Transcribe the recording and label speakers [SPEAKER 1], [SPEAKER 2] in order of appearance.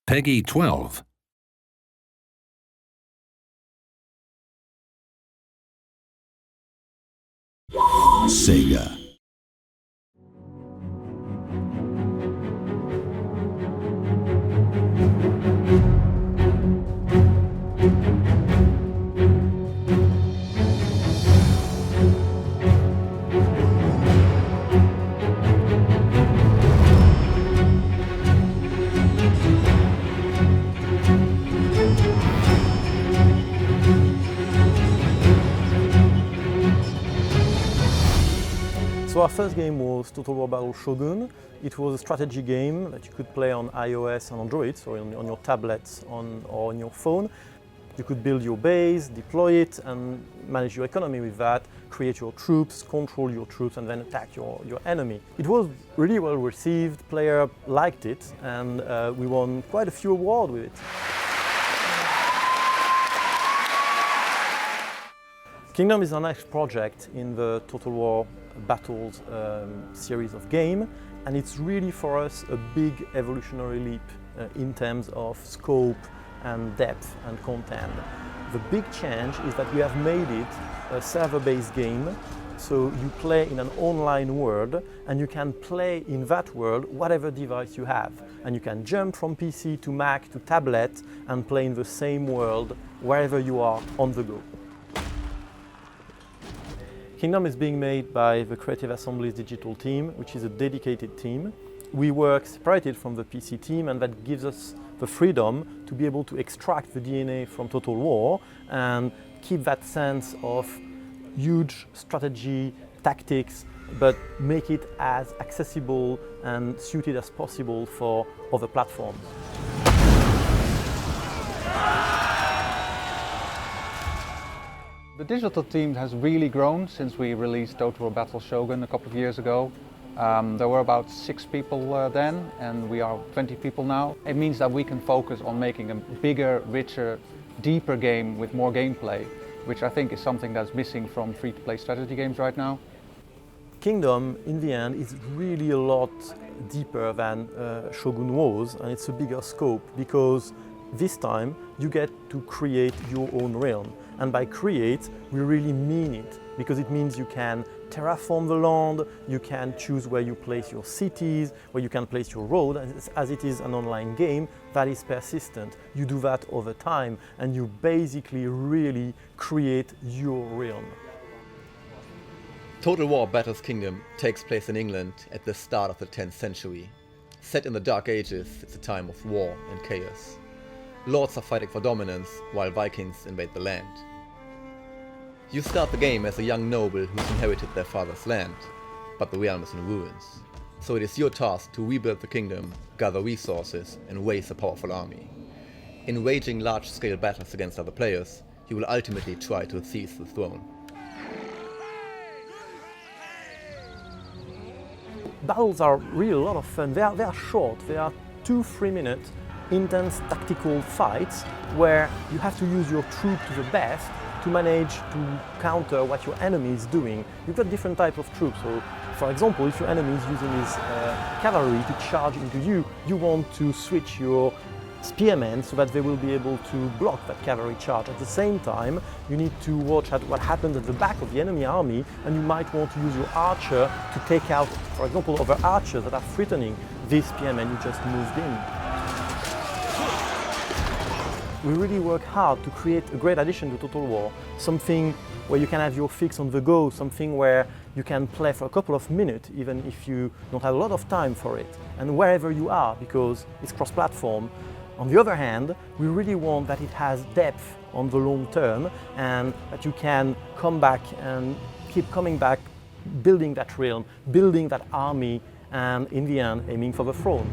[SPEAKER 1] Peggy 12. Sega.
[SPEAKER 2] So our first game was Total War Battle Shogun. It was a strategy game that you could play on iOS and Android, so on your tablets or on your phone. You could build your base, deploy it, and manage your economy with that, create your troops, control your troops, and then attack your enemy. It was really well received, players liked it, and we won quite a few awards with it. Kingdom is our next project in the Total War Battles series of game, and it's really for us a big evolutionary leap in terms of scope and depth and content. The big change is that we have made it a server-based game, so you play in an online world and you can play in that world whatever device you have, and you can jump from PC to Mac to tablet and play in the same world wherever you are on the go. Kingdom is being made by the Creative Assembly's digital team, which is a dedicated team. We work separated from the PC team, and that gives us the freedom to be able to extract the DNA from Total War and keep that sense of huge strategy, tactics, but make it as accessible and suited as possible for other platforms.
[SPEAKER 3] The digital team has really grown since we released Total War Battle Shogun a couple of years ago. There were about 6 people then, and we are 20 people now. It means that we can focus on making a bigger, richer, deeper game with more gameplay, which I think is something that's missing from free-to-play strategy games right now.
[SPEAKER 2] Kingdom, in the end, is really a lot deeper than Shogun was, and it's a bigger scope because this time you get to create your own realm. And by create, we really mean it, because it means you can terraform the land, you can choose where you place your cities, where you can place your road, and as it is an online game that is persistent. You do that over time, and you basically really create your realm.
[SPEAKER 4] Total War Battles Kingdom takes place in England at the start of the 10th century. Set in the Dark Ages, it's a time of war and chaos. Lords are fighting for dominance, while Vikings invade the land. You start the game as a young noble who's inherited their father's land, but the realm is in ruins. So it is your task to rebuild the kingdom, gather resources, and raise a powerful army. In waging large-scale battles against other players, you will ultimately try to seize the throne.
[SPEAKER 2] Battles are really a lot of fun. They are short. They are 2-3 minutes intense tactical fights where you have to use your troop to the best to manage to counter what your enemy is doing. You've got different types of troops. So, for example, if your enemy is using his cavalry to charge into you, you want to switch your spearmen so that they will be able to block that cavalry charge. At the same time, you need to watch at what happens at the back of the enemy army, and you might want to use your archer to take out, for example, other archers that are threatening this spearman you just moved in. We really work hard to create a great addition to Total War, something where you can have your fix on the go, something where you can play for a couple of minutes, even if you don't have a lot of time for it, and wherever you are, because it's cross-platform. On the other hand, we really want that it has depth on the long term, and that you can come back and keep coming back, building that realm, building that army, and in the end, aiming for the throne.